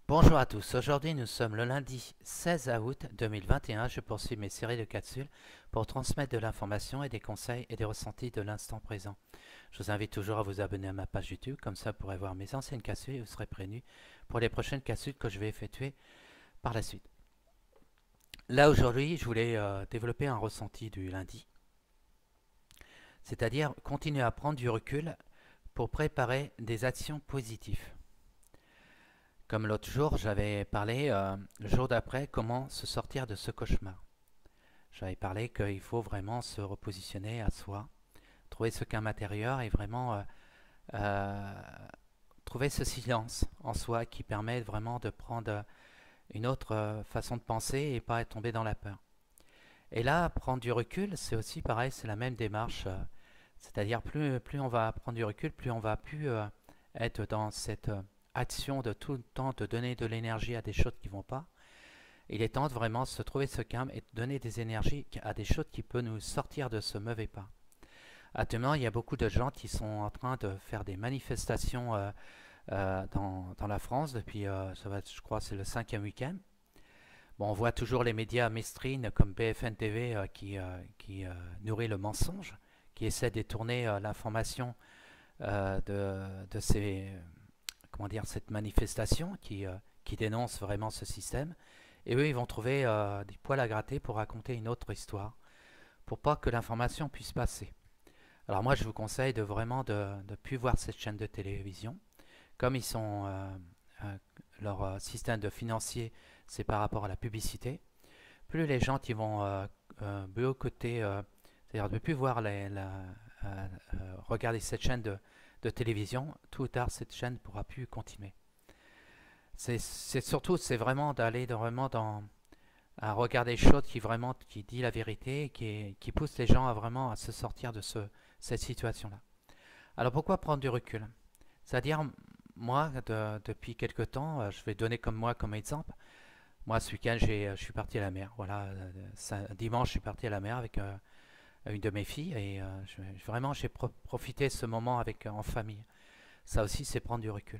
Bonjour à tous, aujourd'hui nous sommes le lundi 16 août 2021. Je poursuis mes séries de capsules pour transmettre de l'information et des conseils et des ressentis de l'instant présent. Je vous invite toujours à vous abonner à ma page YouTube, comme ça vous pourrez voir mes anciennes capsules et vous serez prévenus pour les prochaines capsules que je vais effectuer par la suite. Là aujourd'hui, je voulais développer un ressenti du lundi, c'est-à-dire continuer à prendre du recul pour préparer des actions positives. Comme l'autre jour, j'avais parlé le jour d'après comment se sortir de ce cauchemar. J'avais parlé qu'il faut vraiment se repositionner à soi, trouver ce calme intérieur et vraiment euh, trouver ce silence en soi qui permet vraiment de prendre une autre façon de penser et pas être tombé dans la peur. Et là, prendre du recul, c'est aussi pareil, c'est la même démarche. C'est-à-dire plus on va prendre du recul, plus on va plus être dans cette action de tout le temps de donner de l'énergie à des choses qui ne vont pas. Il est temps de vraiment se trouver ce calme et de donner des énergies à des choses qui peuvent nous sortir de ce mauvais pas. Actuellement, il y a beaucoup de gens qui sont en train de faire des manifestations dans la France depuis, ça va, je crois, c'est le 5e week-end. Bon, on voit toujours les médias mainstream comme BFM TV qui nourrit le mensonge, qui essaie de détourner l'information de ces, comment dire, cette manifestation qui dénonce vraiment ce système. Et eux, ils vont trouver des poils à gratter pour raconter une autre histoire, pour pas que l'information puisse passer. Alors moi, je vous conseille de vraiment de ne plus voir cette chaîne de télévision. Comme ils sont, leur système de financier, c'est par rapport à la publicité. Plus les gens qui vont boycotter, c'est-à-dire de ne plus voir regarder cette chaîne de télévision, tôt ou tard, cette chaîne ne pourra plus continuer. C'est surtout, c'est vraiment d'aller vraiment à regarder des choses qui dit la vérité, qui pousse les gens à vraiment à se sortir de cette situation-là. Alors pourquoi prendre du recul? C'est-à-dire, moi, depuis quelque temps, je vais donner comme moi comme exemple. Moi, ce week-end, je suis parti à la mer. Voilà, dimanche, je suis parti à la mer avec une de mes filles et vraiment, j'ai profité de ce moment en famille. Ça aussi, c'est prendre du recul.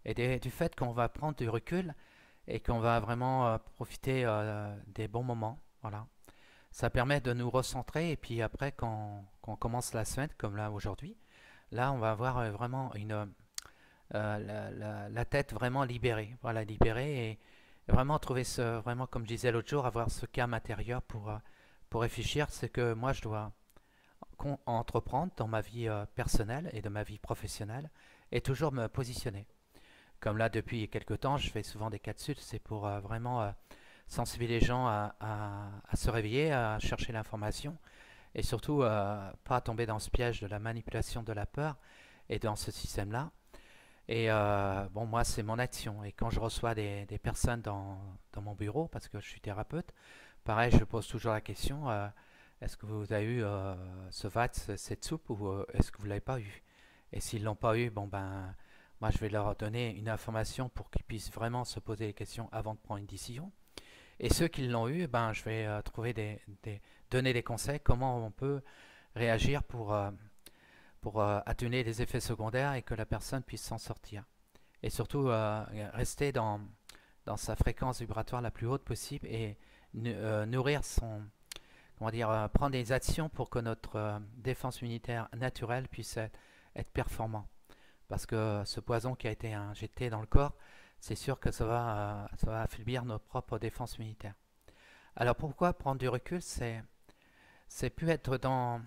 Et du fait qu'on va prendre du recul et qu'on va vraiment profiter des bons moments, voilà. Ça permet de nous recentrer et puis après, quand on commence la semaine, comme là aujourd'hui, là, on va avoir vraiment la tête vraiment libérée, voilà, libérée et vraiment trouver vraiment comme je disais l'autre jour, avoir ce calme intérieur pour réfléchir, c'est que moi je dois entreprendre dans ma vie personnelle et de ma vie professionnelle et toujours me positionner. Comme là, depuis quelques temps, je fais souvent des capsules, c'est pour vraiment sensibiliser les gens à se réveiller, à chercher l'information et surtout pas tomber dans ce piège de la manipulation de la peur et dans ce système-là. Et bon, moi, c'est mon action. Et quand je reçois des personnes dans mon bureau, parce que je suis thérapeute, pareil, je pose toujours la question, est-ce que vous avez eu ce VAT, cette soupe, ou est-ce que vous ne l'avez pas eu? Et s'ils ne l'ont pas eu, bon ben, moi, je vais leur donner une information pour qu'ils puissent vraiment se poser des questions avant de prendre une décision. Et ceux qui l'ont eu, ben, je vais donner des conseils, comment on peut réagir pour atténuer les effets secondaires et que la personne puisse s'en sortir. Et surtout, rester dans sa fréquence vibratoire la plus haute possible et nourrir comment dire, prendre des actions pour que notre défense immunitaire naturelle puisse être performant. Parce que ce poison qui a été injecté dans le corps, c'est sûr que ça va affaiblir notre propre défense immunitaire. Alors pourquoi prendre du recul? C'est plus être dans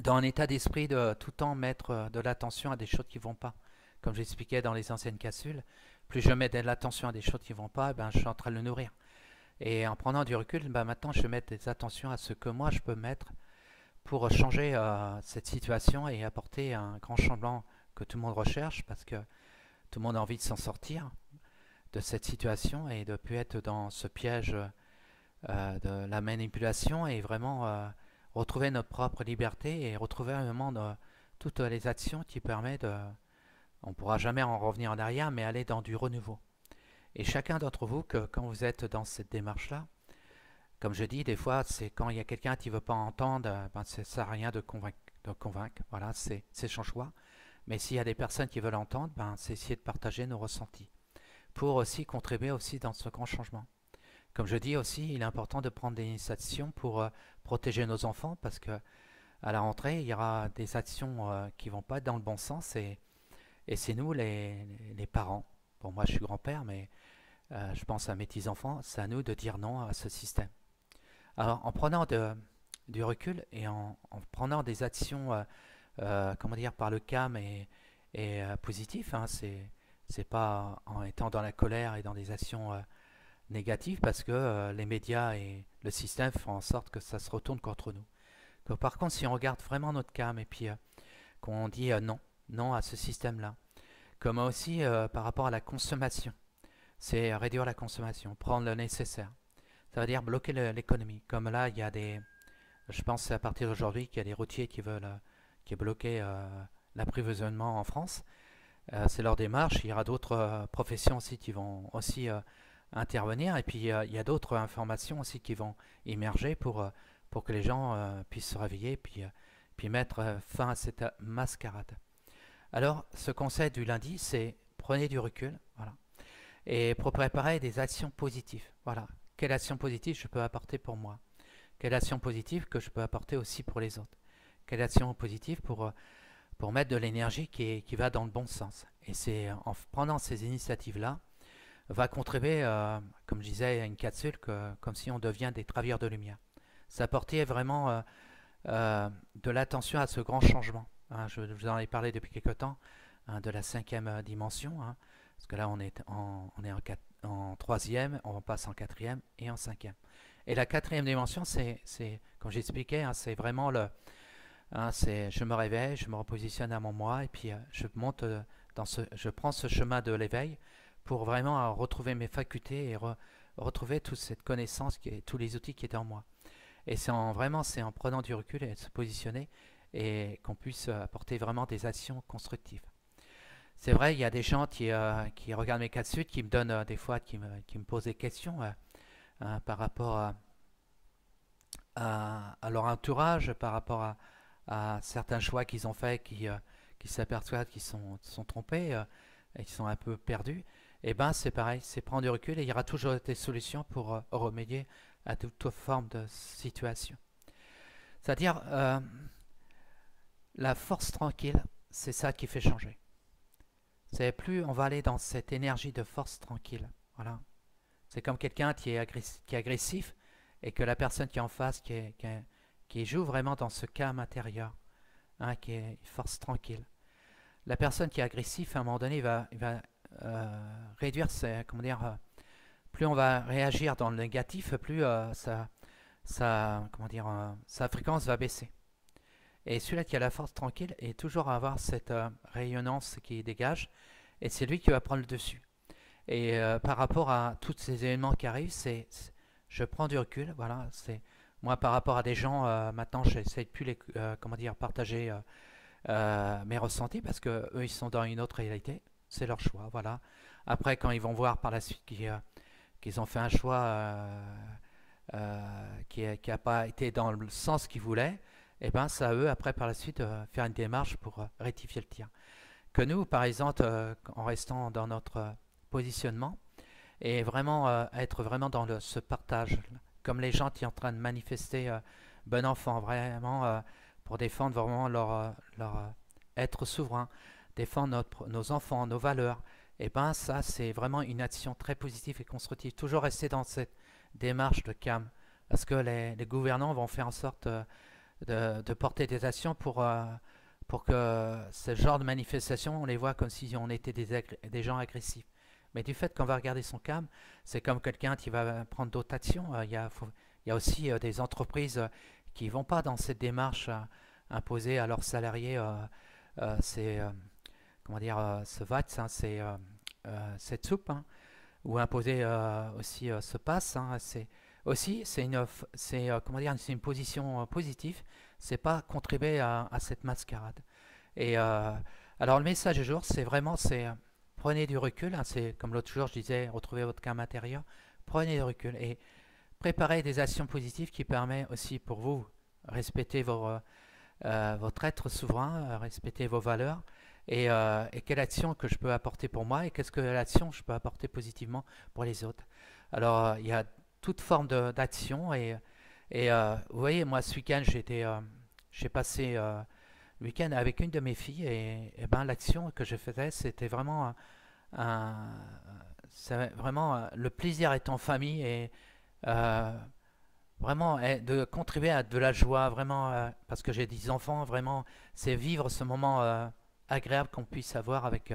un état d'esprit de tout le temps mettre de l'attention à des choses qui ne vont pas. Comme j'expliquais dans les anciennes capsules, plus je mets de l'attention à des choses qui ne vont pas, ben, je suis en train de le nourrir. Et en prenant du recul, ben, maintenant je mets des attentions à ce que moi je peux mettre pour changer cette situation et apporter un grand changement que tout le monde recherche parce que tout le monde a envie de s'en sortir de cette situation et de ne plus être dans ce piège de la manipulation et vraiment retrouver notre propre liberté et retrouver un moment toutes les actions qui permettent on ne pourra jamais en revenir en arrière, mais aller dans du renouveau. Et chacun d'entre vous, que quand vous êtes dans cette démarche-là, comme je dis, des fois, c'est quand il y a quelqu'un qui ne veut pas entendre, ben, ça ne sert à rien de convaincre. Voilà, c'est son choix. Mais s'il y a des personnes qui veulent entendre, ben, c'est essayer de partager nos ressentis. pour aussi contribuer aussi dans ce grand changement. Comme je dis aussi, il est important de prendre des initiatives pour protéger nos enfants parce que à la rentrée, il y aura des actions qui vont pas être dans le bon sens et c'est nous les parents. Bon, moi je suis grand-père, mais je pense à mes petits-enfants, c'est à nous de dire non à ce système. Alors, en prenant du recul et en prenant des actions, comment dire, par le calme et positif, hein, c'est pas en étant dans la colère et dans des actions négatives parce que les médias et le système font en sorte que ça se retourne contre nous. Donc, par contre, si on regarde vraiment notre calme et puis qu'on dit non, non à ce système-là, comme aussi par rapport à la consommation, c'est réduire la consommation, prendre le nécessaire. Ça veut dire bloquer l'économie. Comme là, il y a des, je pense que c'est à partir d'aujourd'hui qu'il y a des routiers qui veulent qui bloquer l'approvisionnement en France. C'est leur démarche. Il y aura d'autres professions aussi qui vont aussi intervenir. Et puis il y a d'autres informations aussi qui vont émerger pour que les gens puissent se réveiller puis mettre fin à cette mascarade. Alors, ce conseil du lundi, c'est prenez du recul, voilà, et pour préparer des actions positives. Voilà, quelle action positive je peux apporter pour moi? Quelle action positive que je peux apporter aussi pour les autres? Quelle action positive pour mettre de l'énergie qui va dans le bon sens? Et c'est en prenant ces initiatives-là, va contribuer, comme je disais, à une capsule, comme si on devient des travailleurs de lumière. Ça apportait vraiment de l'attention à ce grand changement. Hein, je vous en ai parlé depuis quelque temps, hein, de la cinquième dimension, hein, parce que là on est en troisième, on passe en quatrième et en cinquième. Et la quatrième dimension, comme j'expliquais, hein, c'est vraiment hein, je me réveille, je me repositionne à mon moi et puis je monte je prends ce chemin de l'éveil pour vraiment retrouver mes facultés et retrouver toute cette connaissance, tous les outils qui étaient en moi. Et c'est en prenant du recul et de se positionner et qu'on puisse apporter vraiment des actions constructives. C'est vrai, il y a des gens qui regardent mes cas de suite, qui me donnent des fois, qui me posent des questions par rapport à leur entourage, par rapport à certains choix qu'ils ont faits, qui s'aperçoivent qu'ils sont trompés et qui sont un peu perdus. Et ben c'est pareil, c'est prendre du recul et il y aura toujours des solutions pour remédier à toute forme de situation. C'est-à-dire, la force tranquille, c'est ça qui fait changer. C'est plus on va aller dans cette énergie de force tranquille. Voilà. C'est comme quelqu'un qui est agressif et que la personne qui est en face, qui joue vraiment dans ce calme intérieur, hein, qui est une force tranquille. La personne qui est agressive, à un moment donné, il va réduire comment dire, plus on va réagir dans le négatif, plus comment dire, sa fréquence va baisser. Et celui-là qui a la force tranquille est toujours à avoir cette rayonnance qui dégage, et c'est lui qui va prendre le dessus. Et par rapport à tous ces événements qui arrivent, je prends du recul. Voilà, c'est moi par rapport à des gens. Maintenant, j'essaie de plus comment dire, partager mes ressentis parce que eux, ils sont dans une autre réalité. C'est leur choix. Voilà. Après, quand ils vont voir par la suite qu'ils ont fait un choix qui n'a pas été dans le sens qu'ils voulaient, et ben c'est à eux après par la suite de faire une démarche pour rectifier le tir. Que nous, par exemple, en restant dans notre positionnement et vraiment être vraiment dans ce partage, comme les gens qui sont en train de manifester bon enfant, vraiment pour défendre vraiment leur être souverain, défendre nos enfants, nos valeurs. Et ben ça, c'est vraiment une action très positive et constructive. Toujours rester dans cette démarche de calme, parce que les gouvernants vont faire en sorte de porter des actions pour que ce genre de manifestation, on les voit comme si on était des gens agressifs. Mais du fait qu'on va regarder son calme, c'est comme quelqu'un qui va prendre d'autres actions. Il y a aussi des entreprises qui ne vont pas dans cette démarche imposer à leurs salariés comment dire, ce VAT, hein, cette soupe, hein, ou imposer aussi ce pass. Hein, comment dire, c'est une position positive. C'est pas contribuer à cette mascarade. Et alors le message du jour, c'est vraiment, prenez du recul. Hein, c'est comme l'autre jour, je disais, retrouvez votre calme intérieur. Prenez du recul et préparez des actions positives qui permettent aussi pour vous respecter votre être souverain, respecter vos valeurs et quelle action que je peux apporter pour moi et qu'est-ce que l'action je peux apporter positivement pour les autres. Alors, il y a toute forme d'action et vous voyez, moi ce week-end j'ai passé le week-end avec une de mes filles et ben l'action que je faisais c'était vraiment un- c'est vraiment le plaisir d'être en famille et euh, vraiment de contribuer à de la joie, vraiment, parce que j'ai des enfants, vraiment, c'est vivre ce moment agréable qu'on puisse avoir avec,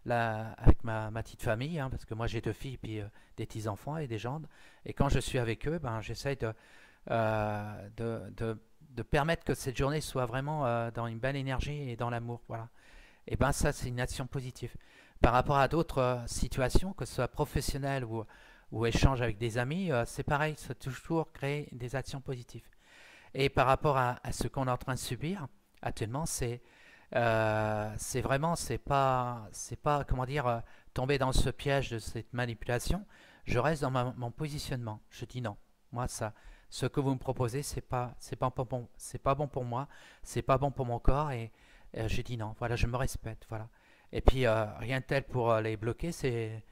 avec ma petite famille, hein, parce que moi j'ai deux filles, puis des petits-enfants et des gendres. Et quand je suis avec eux, ben, j'essaie de permettre que cette journée soit vraiment dans une belle énergie et dans l'amour. Voilà. Et ben ça, c'est une action positive. Par rapport à d'autres situations, que ce soit professionnelles ou échange avec des amis, c'est pareil, c'est toujours créer des actions positives. Et par rapport à ce qu'on est en train de subir actuellement, c'est vraiment, c'est pas, comment dire, tomber dans ce piège de cette manipulation. Je reste dans mon positionnement. Je dis non. Moi, ça, ce que vous me proposez, c'est pas bon pour moi, c'est pas bon pour mon corps, et je dis non. Voilà, je me respecte. Voilà. Et puis, rien de tel pour les bloquer, ces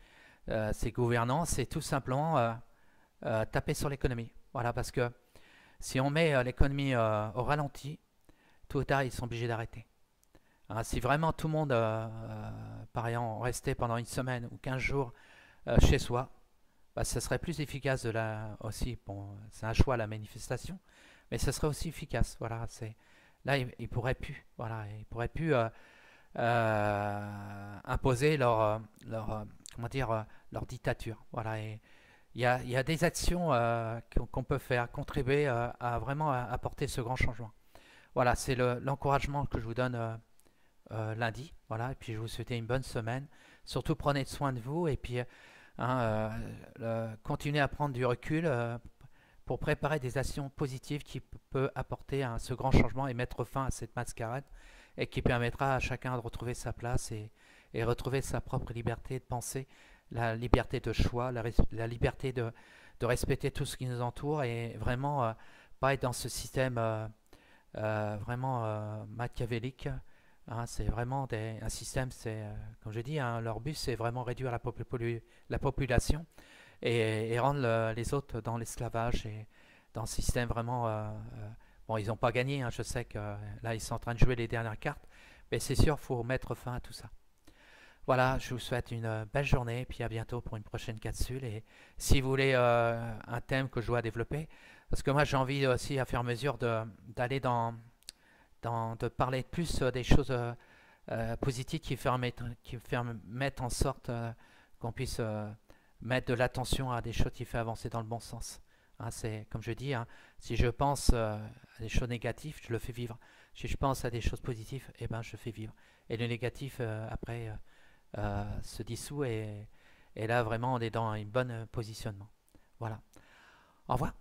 gouvernants, c'est tout simplement taper sur l'économie. Voilà, parce que si on met l'économie au ralenti, tôt ou tard, ils sont obligés d'arrêter. Hein, si vraiment tout le monde, par exemple, restait pendant une semaine ou 15 jours chez soi, bah, ce serait plus efficace aussi. Bon, c'est un choix la manifestation, mais ce serait aussi efficace. Voilà, là, ils pourraient plus. Voilà, ils pourraient plus imposer comment dire, leur dictature. Voilà, et il y a des actions qu'on peut faire, contribuer à vraiment apporter ce grand changement. Voilà, c'est l'encouragement que je vous donne lundi. Voilà, et puis je vous souhaite une bonne semaine. Surtout prenez soin de vous et puis hein, continuez à prendre du recul pour préparer des actions positives qui peuvent apporter ce grand changement et mettre fin à cette mascarade et qui permettra à chacun de retrouver sa place et retrouver sa propre liberté de penser, la liberté de choix, la liberté de respecter tout ce qui nous entoure et vraiment pas être dans ce système vraiment machiavélique. Hein, c'est vraiment un système, comme je dis, hein, leur but c'est vraiment réduire la population et rendre les autres dans l'esclavage et dans un système vraiment. Bon, ils n'ont pas gagné, hein, je sais que là ils sont en train de jouer les dernières cartes, mais c'est sûr, il faut mettre fin à tout ça. Voilà, je vous souhaite une belle journée, puis à bientôt pour une prochaine capsule. Et si vous voulez un thème que je dois développer, parce que moi j'ai envie aussi à faire mesure d'aller de parler plus des choses positives qui mettre en sorte qu'on puisse mettre de l'attention à des choses qui font avancer dans le bon sens. Hein, c'est comme je dis, hein, si je pense à des choses négatives, je le fais vivre. Si je pense à des choses positives, eh ben, je fais vivre. Et le négatif, après, se dissout et là, vraiment, on est dans un bon positionnement. Voilà. Au revoir.